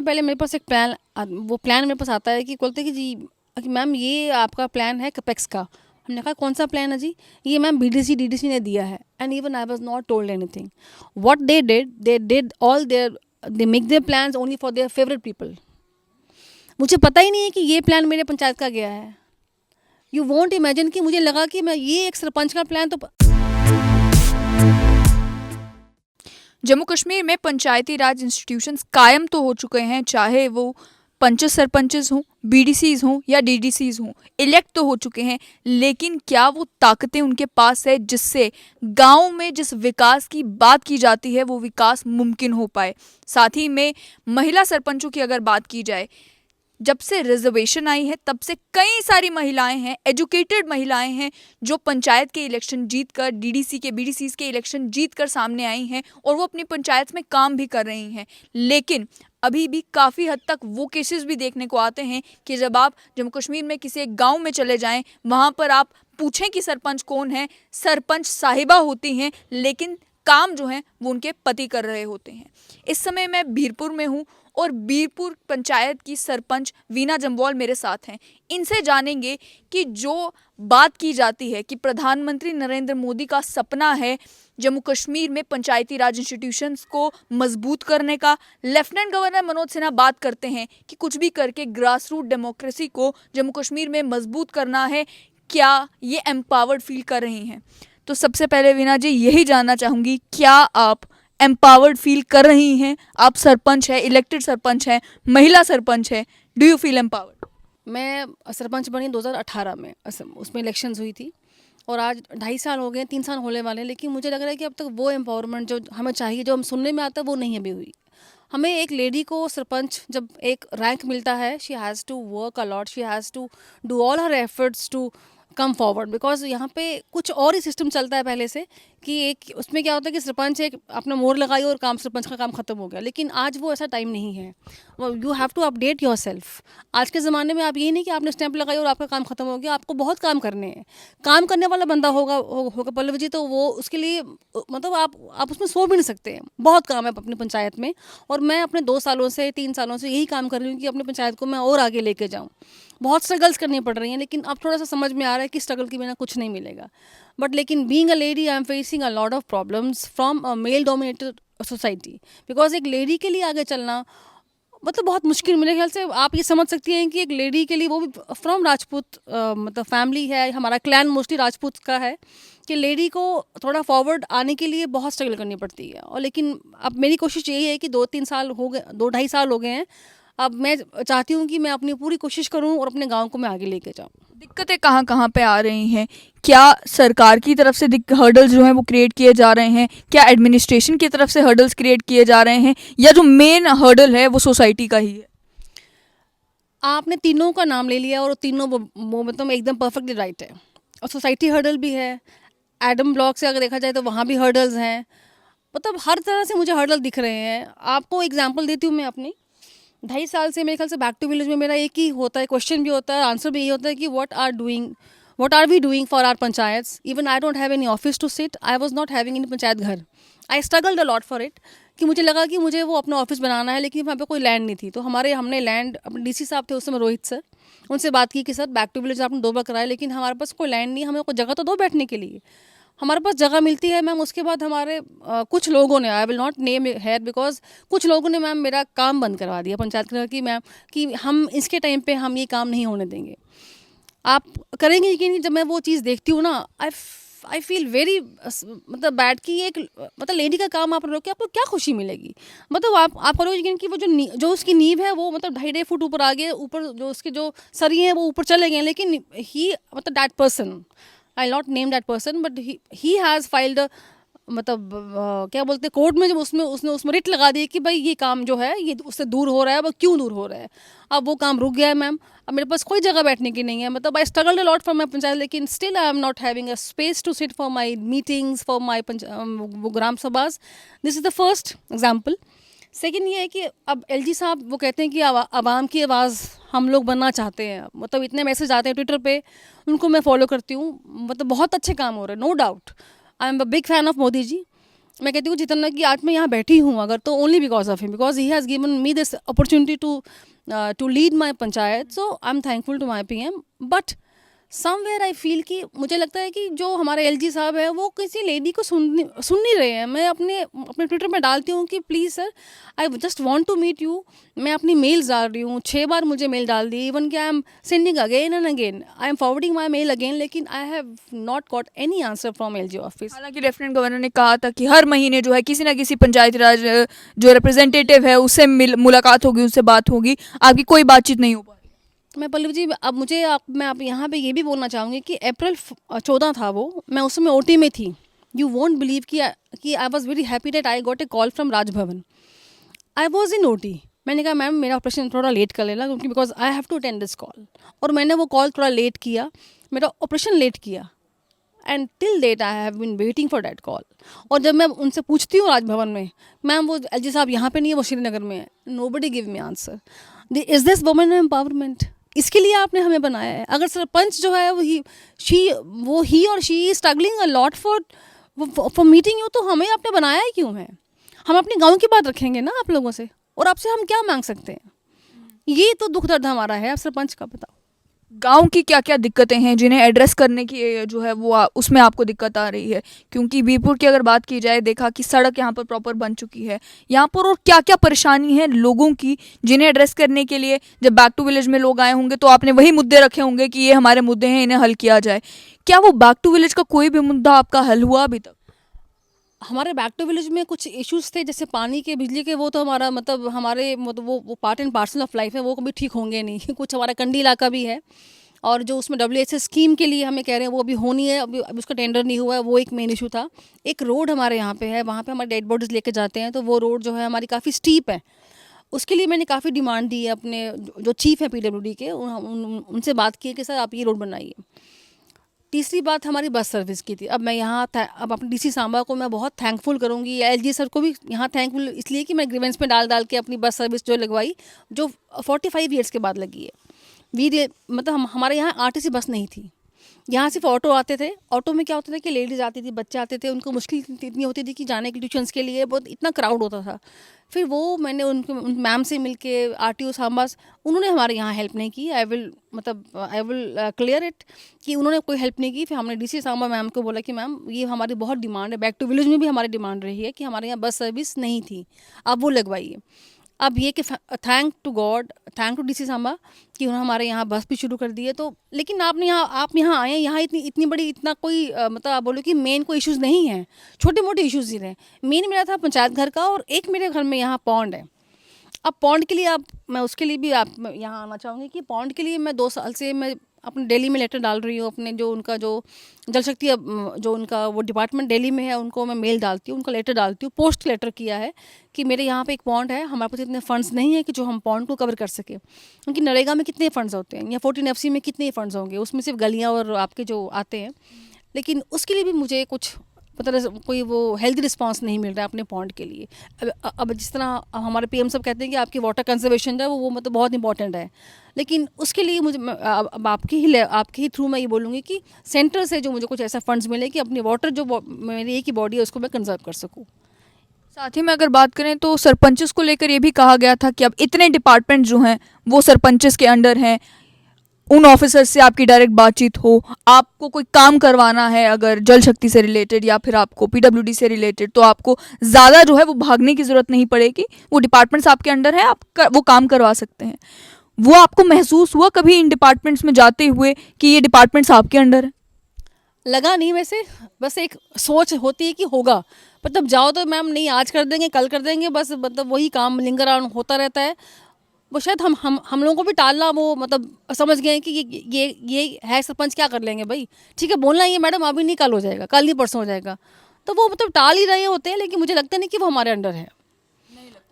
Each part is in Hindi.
पहले मेरे पास एक प्लान, वो प्लान मेरे पास आता है कि बोलते हैं कि जी कि मैम ये आपका प्लान है कपेक्स का। हमने कहा कौन सा प्लान है जी? ये मैम बीडीसी डीडीसी ने दिया है। And even I was not told anything. What they did all there, they make their plans only for their favourite people. मुझे पता ही नहीं है कि ये प्लान मेरे पंचायत का गया है। यू वॉन्ट इमेजिन कि मुझे लगा कि मैं ये एक सरपंच का प्लान तो जम्मू कश्मीर में पंचायती राज इंस्टीट्यूशंस कायम तो हो चुके हैं, चाहे वो पंचेस सरपंचेस हों, बीडीसीज हों या डीडीसीज हों, इलेक्ट तो हो चुके हैं। लेकिन क्या वो ताकतें उनके पास है जिससे गांव में जिस विकास की बात की जाती है वो विकास मुमकिन हो पाए? साथ ही में महिला सरपंचों की अगर बात की जाए, जब से रिजर्वेशन आई है तब से कई सारी महिलाएं हैं, एजुकेटेड महिलाएं हैं, जो पंचायत के इलेक्शन जीतकर, डीडीसी के बीडीसीज के इलेक्शन जीतकर सामने आई हैं और वो अपनी पंचायत में काम भी कर रही हैं। लेकिन अभी भी काफ़ी हद तक वो केसेस भी देखने को आते हैं कि जब आप जम्मू कश्मीर में किसी एक गाँव में चले जाएँ, वहाँ पर आप पूछें कि सरपंच कौन है, सरपंच साहिबा होती हैं, लेकिन काम जो है वो उनके पति कर रहे होते हैं। इस समय मैं बीरपुर में हूँ और बीरपुर पंचायत की सरपंच वीना जम्वाल मेरे साथ हैं। इनसे जानेंगे कि जो बात की जाती है कि प्रधानमंत्री नरेंद्र मोदी का सपना है जम्मू कश्मीर में पंचायती राज इंस्टीट्यूशंस को मजबूत करने का। लेफ्टिनेंट गवर्नर मनोज सिन्हा बात करते हैं कि कुछ भी करके ग्रास रूट डेमोक्रेसी को जम्मू कश्मीर में मजबूत करना है। क्या ये एम्पावर्ड फील कर रही हैं? तो सबसे पहले वीना जी यही जानना चाहूँगी, क्या आप एम्पावर्ड फील कर रही हैं? आप सरपंच है, इलेक्टेड सरपंच है, महिला सरपंच है, डू यू फील एम्पावर्ड? मैं सरपंच बनी 2018 में, उसमें इलेक्शंस हुई थी और आज 2.5 साल हो गए, 3 साल होने वाले हैं। लेकिन मुझे लग रहा है कि अब तक वो एम्पावरमेंट जो हमें चाहिए, जो हम सुनने में आता है, वो नहीं अभी हुई। हमें एक लेडी को सरपंच जब एक रैंक मिलता है, she has to work a lot, she has to do all her efforts to come forward, because यहाँ पे कुछ और ही सिस्टम चलता है पहले से कि एक उसमें क्या होता है कि सरपंच एक अपना मोहर लगाई और काम, सरपंच का काम खत्म हो गया। लेकिन आज वो ऐसा टाइम नहीं है। You have to update yourself. आज के ज़माने में आप यही नहीं कि आपने स्टैंप लगाई और आपका काम खत्म हो गया। आपको बहुत काम करने हैं। काम करने वाला बंदा होगा पल्लवी जी, तो वो उसके लिए मतलब आप उसमें सो भी नहीं सकते हैं। बहुत काम है अपनी पंचायत में। और मैं अपने 2 सालों से 3 सालों से यही काम कर रही हूँ कि अपनी पंचायत को मैं और आगे लेके जाऊँ। बहुत स्ट्रगल्स करनी पड़ रही हैं, लेकिन अब थोड़ा सा समझ में आ रहा है कि स्ट्रगल के बिना कुछ नहीं मिलेगा। बट लेकिन being a lady I am facing a lot of problems from a male dominated society. Because एक लेडी के लिए आगे चलना मतलब बहुत मुश्किल। मेरे ख्याल से आप ये समझ सकती हैं कि एक लेडी के लिए, वो भी फ्रॉम राजपूत मतलब फैमिली है, हमारा क्लैन मोस्टली राजपूत का है, कि लेडी को थोड़ा फॉरवर्ड आने के लिए बहुत स्ट्रगल करनी पड़ती है। और लेकिन अब मेरी कोशिश यही है कि 2-3 साल हो गए, 2-2.5 साल हो गए हैं। अब मैं चाहती हूँ कि मैं अपनी पूरी कोशिश करूँ और अपने गांव को मैं आगे लेके जाऊँ। दिक्कतें कहाँ कहाँ पे आ रही हैं? क्या सरकार की तरफ से हर्डल्स जो हैं वो क्रिएट किए जा रहे हैं? क्या एडमिनिस्ट्रेशन की तरफ से हर्डल्स क्रिएट किए जा रहे हैं, या जो मेन हर्डल है वो सोसाइटी का ही है? आपने तीनों का नाम ले लिया और तीनों वो मतलब एकदम परफेक्टली राइट है। और सोसाइटी हर्डल भी है, एडम ब्लॉक से अगर देखा जाए तो वहाँ भी हर्डल्स हैं। मतलब हर तरह से मुझे हर्डल दिख रहे हैं। आपको एग्जांपल देती हूँ मैं अपनी। 2.5 साल से मेरे ख्याल से बैक टू विलेज में मेरा एक ही होता है, क्वेश्चन भी होता है, आंसर भी यही होता है कि what are we doing for our panchayats. Even I don't have any office to sit, I was not having any panchayat घर। I struggled a lot for it, कि मुझे लगा कि मुझे वो अपना ऑफिस बनाना है, लेकिन वहाँ पे कोई लैंड नहीं थी। तो हमने लैंड, अपने डीसी साहब थे उस समय रोहित सर, उनसे बात की कि सर बैक टू विलेज आपने 2 बार कराया, लेकिन हमारे पास कोई लैंड नहीं, हमें कोई जगह तो दो बैठने के लिए। हमारे पास जगह मिलती है मैम। उसके बाद हमारे कुछ लोगों ने, आई will not name here because, कुछ लोगों ने मैम मेरा काम बंद करवा दिया पंचायत का कि मैम कि हम इसके टाइम पे हम ये काम नहीं होने देंगे। आप करेंगे यकीन, जब मैं वो चीज़ देखती हूँ ना, आई फील वेरी मतलब बैड कि एक मतलब लेडी का काम आप रोके, आपको क्या खुशी मिलेगी? मतलब आप करोगे यकीन कि वो जो उसकी नींव है वो मतलब 2.5 फुट ऊपर आ गए, ऊपर जो उसके जो सरिये हैं वो ऊपर चले गए, लेकिन ही मतलब that person, I not name that person, but he has filed मतलब क्या बोलते हैं कोर्ट में, जब उसने रिट लगा दी कि भाई ये काम जो है ये उससे दूर हो रहा है। अब क्यों दूर हो रहा है? अब वो काम रुक गया है मैम। अब मेरे पास कोई जगह बैठने की नहीं है। मतलब I struggled a lot for my panchayat, लेकिन still I am not having a space to sit for my meetings, for my वो gram sabhas. This is the first example. Second ये है कि अब एलजी साहब वो कहते हैं कि आवाम की आवाज़ हम लोग बनना चाहते हैं। मतलब इतने मैसेज आते हैं ट्विटर पे, उनको मैं फॉलो करती हूँ। मतलब बहुत अच्छे काम हो रहे हैं, no doubt. I am a big fan of Modi ji. मैं कहती हूँ जितना कि आज मैं यहाँ बैठी हूँ अगर, तो only because of him, because he has given me this opportunity to lead my panchayat. So I am thankful to my PM. But somewhere I feel कि मुझे लगता है कि जो हमारे LG साहब है वो किसी लेडी को सुन नहीं रहे हैं. मैं अपने ट्विटर में डालती हूँ कि please sir, I just want to meet you. मैं अपनी मेल्स डाल रही हूँ, 6 बार मुझे मेल डाल दी. इवन कि I am sending again and again, I am forwarding my mail again, लेकिन I have not got any answer from LG office. हालांकि लेफ्टिनेंट गवर्नर ने कहा था कि हर महीने जो है किसी ना किसी पंचायती राज जो रिप्रेजेंटेटिव है उससे मुलाकात होगी, उससे बात होगी. आपकी कोई बातचीत नहीं हो पा रही. मैं पल्लवी जी, अब मुझे मैं आप यहाँ पे ये भी बोलना चाहूँगी कि अप्रैल 14 था वो, मैं उस समय OT में थी. यू वोंट बिलीव कि I was very happy that I got a call from Raj Bhavan. I was in OT. मैंने कहा मैम मेरा ऑपरेशन थोड़ा लेट कर लेना, क्योंकि because I have to attend this call. और मैंने वो कॉल थोड़ा लेट किया, मेरा ऑपरेशन लेट किया, and till date I have been waiting for that call. और जब मैं उनसे पूछती हूँ राजभवन में, मैम वो LG साहब यहाँ पे नहीं है, वो श्रीनगर में है, nobody give me answer. Is this women empowerment? इसके लिए आपने हमें बनाया है? अगर सरपंच जो है वो ही और she is struggling a lot for meeting you, तो हमें आपने बनाया ही क्यों है? हम अपने गांव की बात रखेंगे ना आप लोगों से, और आपसे हम क्या मांग सकते हैं? ये तो दुख दर्द हमारा है. आप सरपंच का बताओ, गांव की क्या क्या दिक्कतें हैं जिन्हें एड्रेस करने की जो है वो उसमें आपको दिक्कत आ रही है? क्योंकि बीरपुर की अगर बात की जाए, देखा कि सड़क यहाँ पर प्रॉपर बन चुकी है यहाँ पर, और क्या क्या परेशानी है लोगों की जिन्हें एड्रेस करने के लिए जब बैक टू विलेज में लोग आए होंगे तो आपने वही मुद्दे रखे होंगे कि ये हमारे मुद्दे हैं, इन्हें हल किया जाए. क्या वो बैक टू विलेज का कोई भी मुद्दा आपका हल हुआ अभी तक? हमारे बैक टू विलेज में कुछ इश्यूज थे, जैसे पानी के, बिजली के, वो तो हमारा मतलब हमारे मतलब वो part and parcel of life है, वो कभी ठीक होंगे नहीं. कुछ हमारा कंडी इलाका भी है, और जो उसमें WHS स्कीम के लिए हमें कह रहे हैं वो अभी होनी है, अभी उसका टेंडर नहीं हुआ है, वो एक मेन इशू था. एक रोड हमारे यहाँ पे है, वहाँ पे हमारे डेड बॉडीज़ लेके जाते हैं, तो वो रोड जो है हमारी काफ़ी स्टीप है. उसके लिए मैंने काफ़ी डिमांड दी है अपने जो चीफ है PWD के, उनसे बात की है कि सर आप ये रोड बनाइए. तीसरी बात हमारी बस सर्विस की थी. अब मैं यहाँ अब अपने DC सांबा को मैं बहुत थैंकफुल करूँगी, या LG सर को भी यहाँ थैंकफुल इसलिए कि मैं ग्रीवेंस में डाल के अपनी बस सर्विस जो लगवाई, जो 45 ईयर्स के बाद लगी है. मतलब हमारे यहाँ RTC बस नहीं थी, यहाँ सिर्फ ऑटो आते थे. ऑटो में क्या होता था कि लेडीज़ आती थी, बच्चे आते थे, उनको मुश्किल इतनी होती थी कि जाने के ट्यूशन्स के लिए, बहुत इतना क्राउड होता था. फिर वो मैंने उन मैम से मिल के, RTO सांबा, उन्होंने हमारे यहाँ हेल्प नहीं की. आई विल क्लियर इट कि उन्होंने कोई हेल्प नहीं की. फिर हमने DC सांबा मैम को बोला कि मैम ये हमारी बहुत डिमांड है, बैक टू विलेज में भी हमारी डिमांड रही है कि हमारे यहाँ बस सर्विस नहीं थी, आप वो लगवाइए. अब ये कि thank to God, thank to DC Samba कि उन्होंने हमारे यहाँ बस भी शुरू कर दी है. तो लेकिन आप यहाँ आए, यहाँ इतनी बड़ी इतना कोई मतलब आप बोलो कि मेन कोई इश्यूज़ नहीं है, छोटे मोटे इश्यूज़ ही रहे. मेन मेरा था पंचायत घर का, और एक मेरे घर में यहाँ पॉन्ड है. अब पॉन्ड के लिए मैं उसके लिए भी यहाँ आना चाहूँगी कि पॉन्ड के लिए मैं 2 साल से मैं अपने दिल्ली में लेटर डाल रही हूँ. अपने जो उनका जो जल शक्ति जो उनका वो डिपार्टमेंट दिल्ली में है, उनको मैं मेल डालती हूँ, उनका लेटर डालती हूँ, पोस्ट लेटर किया है कि मेरे यहाँ पे एक पॉन्ड है, हमारे पास इतने फंड्स नहीं है कि जो हम पॉन्ड को कवर कर सके. क्योंकि नरेगा में कितने फंड्स होते हैं, या 14 FC में कितने फंड्स होंगे, उसमें सिर्फ गलियाँ और आपके जो आते हैं. लेकिन उसके लिए भी मुझे कुछ मतलब कोई वो हेल्दी रिस्पांस नहीं मिल रहा है अपने पॉन्ड के लिए. अब जिस तरह हमारे PM सब कहते हैं कि आपकी वाटर कंजर्वेशन है वो मतलब बहुत इंपॉर्टेंट है, लेकिन उसके लिए मुझे अब आपके ही थ्रू मैं ये बोलूँगी कि सेंटर से जो मुझे कुछ ऐसा फंड्स मिले कि अपनी वाटर जो मेरी एक ही बॉडी है उसको मैं कंजर्व कर सकूँ. साथ ही में अगर बात करें तो सरपंचेस को लेकर ये भी कहा गया था कि अब इतने डिपार्टमेंट जो हैं वो सरपंचेस के अंडर हैं, उन ऑफिसर्स से आपकी डायरेक्ट बातचीत हो, आपको कोई काम करवाना है अगर जल शक्ति से रिलेटेड या फिर आपको PWD से रिलेटेड, तो आपको ज़्यादा जो है वो भागने की ज़रूरत नहीं पड़ेगी, वो डिपार्टमेंट्स आपके अंडर है, आप वो काम करवा सकते हैं. वो आपको महसूस हुआ कभी इन डिपार्टमेंट्स में जाते हुए कि ये डिपार्टमेंट्स आपके अंडर है? लगा नहीं वैसे, बस एक सोच होती है कि होगा, पर तब जाओ तो मैम नहीं आज कर देंगे कल कर देंगे, बस मतलब वही काम लिंगर ऑन होता रहता है. वो शायद हम लोगों को भी टालना, वो मतलब समझ गए हैं कि ये है सरपंच, क्या कर लेंगे भाई, ठीक है बोलना ये मैडम अभी नहीं, कल हो जाएगा, कल नहीं परसों हो जाएगा. तो वो मतलब टाल ही रहे होते हैं, लेकिन मुझे लगता नहीं कि वो हमारे अंडर है,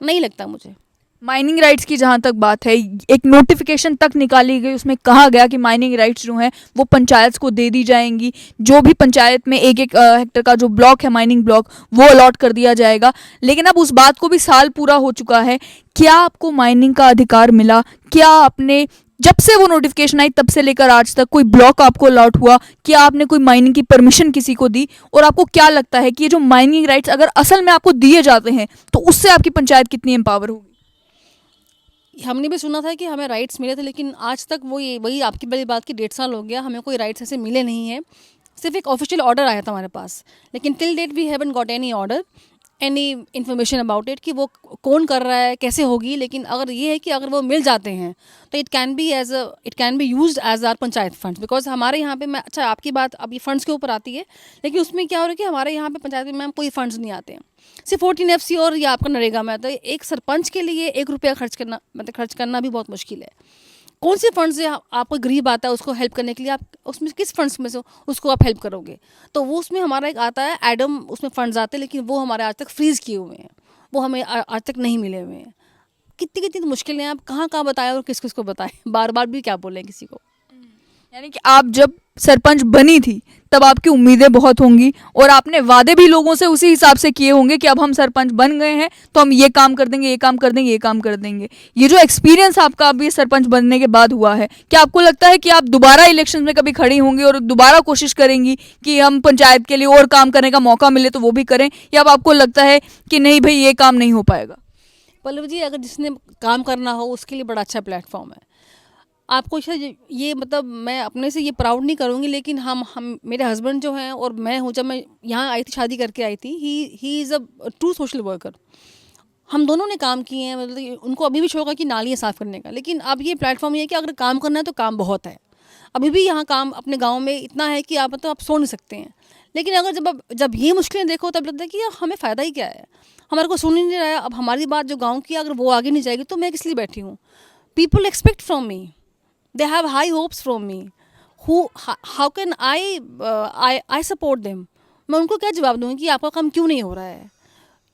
नहीं लगता मुझे. माइनिंग राइट्स की जहाँ तक बात है, एक नोटिफिकेशन तक निकाली गई, उसमें कहा गया कि माइनिंग राइट्स जो हैं वो पंचायत को दे दी जाएंगी. जो भी पंचायत में 1-1 हेक्टर का जो ब्लॉक है, माइनिंग ब्लॉक, वो अलॉट कर दिया जाएगा. लेकिन अब उस बात को भी साल पूरा हो चुका है. क्या आपको माइनिंग का अधिकार मिला? क्या आपने जब से वो नोटिफिकेशन आई तब से लेकर आज तक कोई ब्लॉक आपको अलॉट हुआ, क्या आपने कोई माइनिंग की परमिशन किसी को दी, और आपको क्या लगता है कि ये जो माइनिंग राइट्स अगर असल में आपको दिए जाते हैं तो उससे आपकी पंचायत कितनी एम्पावर होगी? हमने भी सुना था कि हमें राइट्स मिले थे, लेकिन आज तक वही आपकी बड़ी बात की 1.5 साल हो गया, हमें कोई राइट्स ऐसे मिले नहीं हैं। सिर्फ एक ऑफिशियल ऑर्डर आया था हमारे पास, लेकिन till date we haven't got any order, any information about it कि वो कौन कर रहा है, कैसे होगी। लेकिन अगर ये है कि अगर वो मिल जाते हैं तो it can be used as our panchayat funds, because हमारे यहाँ पे, मैं अच्छा आपकी बात अब ये फंड्स के ऊपर आती है, लेकिन उसमें क्या हो रहा है कि हमारे यहाँ पे पंचायत में मैम कोई फंड्स नहीं आते हैं। सिर्फ 14FC और ये आपका नरेगा में आता है। एक सरपंच के लिए 1 रुपया खर्च करना भी बहुत मुश्किल है। कौन से फंड से आपको गरीब आता है उसको हेल्प करने के लिए, आप उसमें किस फंड्स में से उसको आप हेल्प करोगे? तो वो उसमें हमारा एक आता है एडम, उसमें फंड्स आते हैं, लेकिन वो हमारे आज तक फ्रीज़ किए हुए हैं, वो हमें आज तक नहीं मिले हुए हैं। कितनी कितनी तो मुश्किलें हैं, आप कहाँ कहाँ बताएं और किस किस को बताएं, बार बार भी क्या बोलें किसी को। यानी कि आप जब सरपंच बनी थी तब आपकी उम्मीदें बहुत होंगी और आपने वादे भी लोगों से उसी हिसाब से किए होंगे कि अब हम सरपंच बन गए हैं तो हम ये काम कर देंगे, ये काम कर देंगे, ये काम कर देंगे। ये जो एक्सपीरियंस आपका अभी सरपंच बनने के बाद हुआ है, क्या आपको लगता है कि आप दोबारा इलेक्शन में कभी खड़ी होंगी और दोबारा कोशिश करेंगी कि हम पंचायत के लिए और काम करने का मौका मिले तो वो भी करें, या अब आपको लगता है कि नहीं भाई ये काम नहीं हो पाएगा? पल्लव जी, अगर जिसने काम करना हो उसके लिए बड़ा अच्छा प्लेटफॉर्म है। आपको शायद ये मतलब मैं अपने से ये प्राउड नहीं करूँगी, लेकिन हम मेरे हस्बैंड जो हैं और मैं हूँ, जब मैं यहाँ आई थी, शादी करके आई थी, he is a true social worker. हम दोनों ने काम किए हैं, मतलब उनको अभी भी शौक है कि नालियाँ साफ़ करने का। लेकिन अब ये प्लेटफॉर्म ये है कि अगर काम करना है तो काम बहुत है। अभी भी यहाँ काम अपने गाँव में इतना है कि आप मतलब आप सो नहीं सकते हैं। लेकिन अगर जब ये मुश्किलें देखो तब लगता है कि यार हमें फ़ायदा ही क्या है, हमारे को सुन ही नहीं रहा है। अब हमारी बात जो गाँव की, अगर वो आगे नहीं जाएगी तो मैं किस लिए बैठी हूँ? People expect from me, they have high hopes from me, how can I support them? मैं उनको क्या जवाब दूँगी कि आपका काम क्यों नहीं हो रहा है?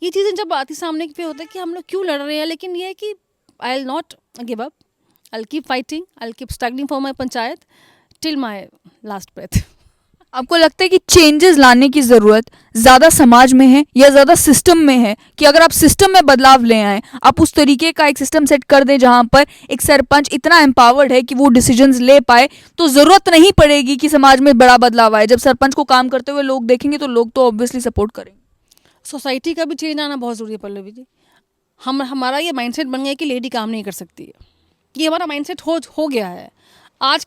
ये चीज़ें जब आती सामने पे होता है कि हम लोग क्यों लड़ रहे हैं, लेकिन ये है कि I will not give up, I will keep fighting, I will keep struggling for my panchayat till my last breath. आपको लगता है कि चेंजेस लाने की ज़रूरत ज़्यादा समाज में है या ज़्यादा सिस्टम में है, कि अगर आप सिस्टम में बदलाव ले आएँ, आप उस तरीके का एक सिस्टम सेट कर दें जहाँ पर एक सरपंच इतना एम्पावर्ड है कि वो डिसीजंस ले पाए, तो ज़रूरत नहीं पड़ेगी कि समाज में बड़ा बदलाव आए? जब सरपंच को काम करते हुए लोग देखेंगे तो लोग तो ऑब्वियसली सपोर्ट करेंगे। सोसाइटी का भी चेंज आना बहुत ज़रूरी है पल्लवी जी। हमारा ये माइंडसेट बन गया है कि लेडी काम नहीं कर सकती है। ये हमारा माइंडसेट हो गया है। आज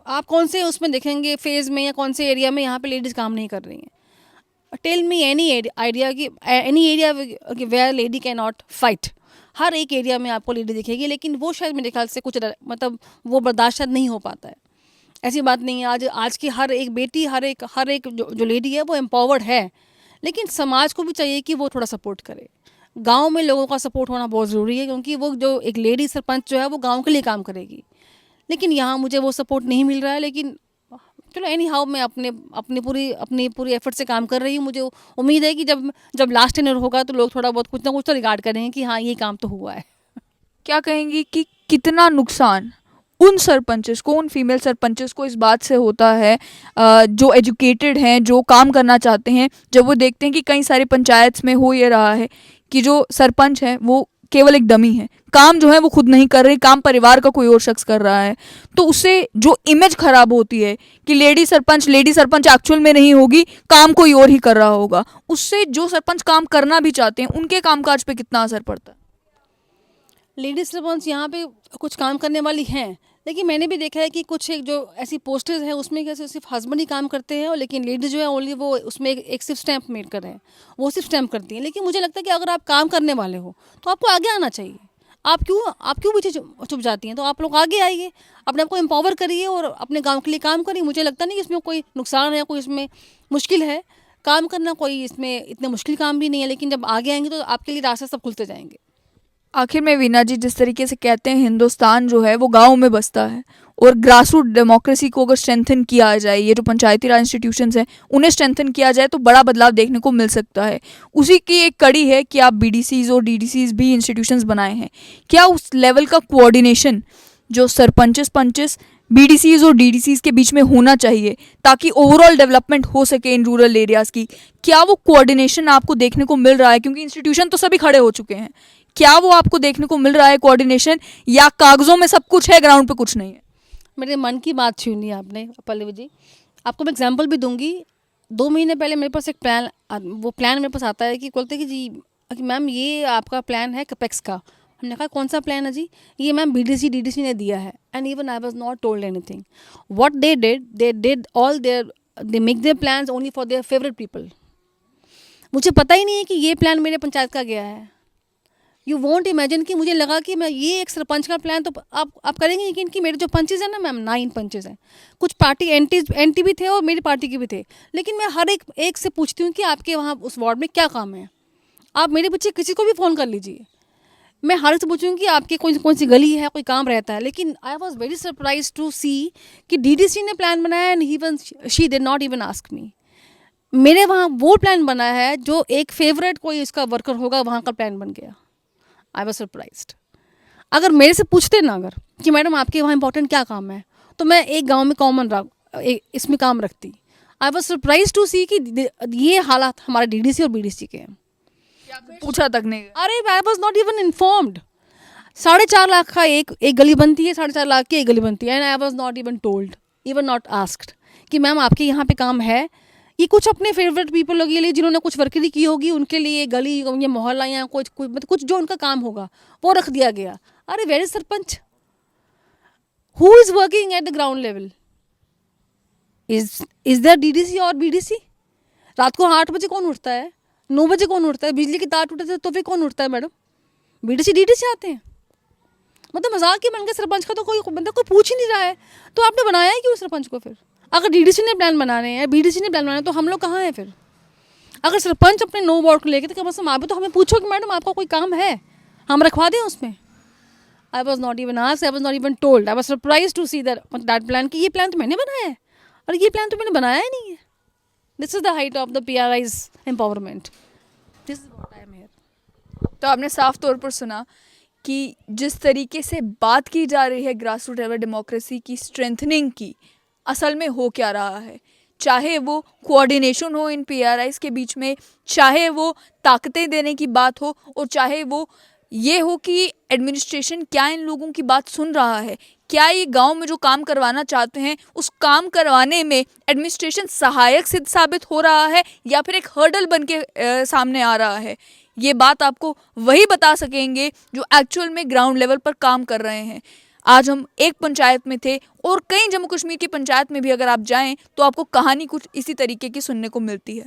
आप कौन से उसमें देखेंगे फेज़ में या कौन से एरिया में यहाँ पे लेडीज़ काम नहीं कर रही हैं? Tell me any area where lady can not fight. हर एक एरिया में आपको लेडी दिखेगी, लेकिन वो शायद मेरे ख्याल से कुछ मतलब वो बर्दाश्त शायद नहीं हो पाता है। ऐसी बात नहीं है, आज की हर एक बेटी, हर एक जो लेडी है वो एम्पावर्ड है, लेकिन समाज को भी चाहिए कि वो थोड़ा सपोर्ट करे। गांव में लोगों का सपोर्ट होना बहुत ज़रूरी है, क्योंकि वो जो एक लेडी सरपंच जो है वो गांव के लिए काम करेगी। लेकिन यहाँ मुझे वो सपोर्ट नहीं मिल रहा है, लेकिन चलो एनी हाउ मैं अपनी पूरी एफर्ट से काम कर रही हूँ। मुझे उम्मीद है कि जब लास्ट टेन्योर होगा तो लोग थोड़ा बहुत कुछ ना कुछ तो रिगार्ड करेंगे कि हाँ ये काम तो हुआ है। क्या कहेंगी कि कितना नुकसान उन सरपंचेस को, उन फीमेल सरपंचेस को इस बात से होता है जो एजुकेटेड हैं, जो काम करना चाहते हैं, जब वो देखते हैं कि कई सारी पंचायत में हो ये रहा है कि जो सरपंच है वो केवल एक डमी है, काम जो है वो खुद नहीं कर रही, काम परिवार का कोई और शख्स कर रहा है, तो उससे जो इमेज खराब होती है कि लेडी सरपंच एक्चुअल में नहीं होगी, काम कोई और ही कर रहा होगा, उससे जो सरपंच काम करना भी चाहते हैं उनके कामकाज पे कितना असर पड़ता है? लेडीज सरपंच यहाँ पे कुछ काम करने वाली हैं, लेकिन मैंने भी देखा है कि कुछ एक जो ऐसी पोस्टर्स हैं उसमें कैसे सिर्फ हस्बैंड ही काम करते हैं, और लेकिन लेडीज जो है ओनली वो उसमें एक सिर्फ स्टैंप मेड कर रहे हैं, वो सिर्फ स्टैंप करती हैं। लेकिन मुझे लगता है कि अगर आप काम करने वाले हो तो आपको आगे आना चाहिए। आप क्यों पीछे छुप जाती हैं? तो आप लोग आगे आइए, अपने आप को एम्पावर करिए और अपने गाँव के लिए काम करिए। मुझे लगता नहीं कि इसमें कोई नुकसान है, कोई इसमें मुश्किल है। काम करना कोई इसमें इतने मुश्किल काम भी नहीं है, लेकिन जब आगे आएंगे तो आपके लिए रास्ते सब खुलते जाएंगे। आखिर में वीना जी, जिस तरीके से कहते हैं हिंदुस्तान जो है वो गाँव में बसता है, और ग्रास रूट डेमोक्रेसी को अगर स्ट्रेंथन किया जाए, ये जो पंचायती राज इंस्टीट्यूशंस हैं उन्हें स्ट्रेंथन किया जाए तो बड़ा बदलाव देखने को मिल सकता है। उसी की एक कड़ी है कि आप BDCs और DDCs भी इंस्टीट्यूशंस बनाए हैं। क्या उस लेवल का कोऑर्डिनेशन जो पंचेस BDCs और DDCs के बीच में होना चाहिए ताकि ओवरऑल डेवलपमेंट हो सके इन रूरल एरियाज़ की, क्या वो कोऑर्डिनेशन आपको देखने को मिल रहा है? क्योंकि इंस्टीट्यूशन तो सभी खड़े हो चुके हैं, क्या वो आपको देखने को मिल रहा है कोऑर्डिनेशन, या कागजों में सब कुछ है, ग्राउंड पे कुछ नहीं है? मेरे मन की बात छीनी आपने पल्लवी जी। आपको मैं एग्जांपल भी दूंगी। 2 महीने पहले मेरे पास एक प्लान, वो प्लान मेरे पास आता है कि बोलते हैं कि जी कि मैम ये आपका प्लान है कपेक्स का। हमने कहा कौन सा प्लान है जी? ये मैम बीडीसी डीडीसी ने दिया है। And even I was not told anything. What they did all there, they make their plans only for their favourite people. मुझे पता ही नहीं है कि ये प्लान मेरे पंचायत का गया है। यू वॉन्ट इमेजिन कि मुझे लगा कि मैं ये एक सरपंच का प्लान, तो आप करेंगे यकीन कि मेरे जो पंचेज हैं ना मैम, 9 पंचेज हैं। कुछ पार्टी एंटी भी थे और मेरी पार्टी के भी थे। लेकिन मैं हर एक से पूछती हूँ कि आपके वहाँ उस वार्ड में क्या काम है। आप मेरे पीछे किसी को भी फ़ोन कर लीजिए, मैं हर एक से पूछूँ कि आपकी कौन सी गली है, कोई काम रहता है। लेकिन I was very surprise to see कि डीडीसी ने प्लान बनाया and even she did not even ask me. मेरे वहाँ वो प्लान बना है जो एक फेवरेट कोई इसका वर्कर होगा वहाँ का प्लान बन गया। I was surprised. अगर मेरे से पूछते ना अगर कि मैडम आपके वहाँ इंपॉर्टेंट क्या काम है, तो मैं एक गांव में कॉमन इसमें काम रखती। आई वॉज सरप्राइज टू सी कि ये हालात हमारे डीडीसी और बीडीसी के हैं। पूछा तक नहीं? अरे आई was not even informed. 4.5 lakh का एक गली बनती है, 4.5 लाख की एक गली बनती है। And I was not even told, even not asked कि मैम आपके यहाँ पे काम है। ये कुछ अपने फेवरेट पीपल के लिए जिन्होंने कुछ वर्करी की होगी उनके लिए गली या मोहल्ला या कुछ जो उनका काम होगा वो रख दिया गया। अरे where is sarpanch? Who is working at the ground level? Is there DDC और बीडीसी? रात को 8 बजे कौन उठता है? 9 बजे कौन उठता है? बिजली की तार टूटे तो फिर कौन उठता है मैडम? बीडीसी डीडीसी आते हैं। मतलब मजाक ही बन गया। सरपंच का तो कोई बंदा कोई पूछ ही नहीं रहा है, तो आपने बनाया है क्यों सरपंच को? फिर अगर डीडीसी ने प्लान बनाने हैं, बीडीसी ने प्लान बनाना है, तो हम लोग कहाँ हैं फिर? अगर सरपंच अपने 9 वार्ड को लेके, तो कम से कम आप भी तो हमें पूछो कि मैडम आपका कोई काम है, हम रखवा दें उसमें। I was not even asked, I was not even told. I was surprise to see that plan कि ये प्लान तो मैंने बनाया है और ये प्लान तो मैंने बनाया ही नहीं है। This is the height of the PRI's empowerment. This is what I am here. तो आपने साफ तौर पर सुना कि जिस तरीके से बात की जा रही है ग्रास रूट लेवल डेमोक्रेसी की स्ट्रेंथनिंग की, असल में हो क्या रहा है। चाहे वो कोऑर्डिनेशन हो इन PRIs के बीच में, चाहे वो ताकतें देने की बात हो, और चाहे वो ये हो कि एडमिनिस्ट्रेशन क्या इन लोगों की बात सुन रहा है। क्या ये गांव में जो काम करवाना चाहते हैं उस काम करवाने में एडमिनिस्ट्रेशन सहायक सिद्ध साबित हो रहा है, या फिर एक हर्डल बन के सामने आ रहा है। ये बात आपको वही बता सकेंगे जो एक्चुअल में ग्राउंड लेवल पर काम कर रहे हैं। आज हम एक पंचायत में थे, और कई जम्मू कश्मीर की पंचायत में भी अगर आप जाएं तो आपको कहानी कुछ इसी तरीके की सुनने को मिलती है।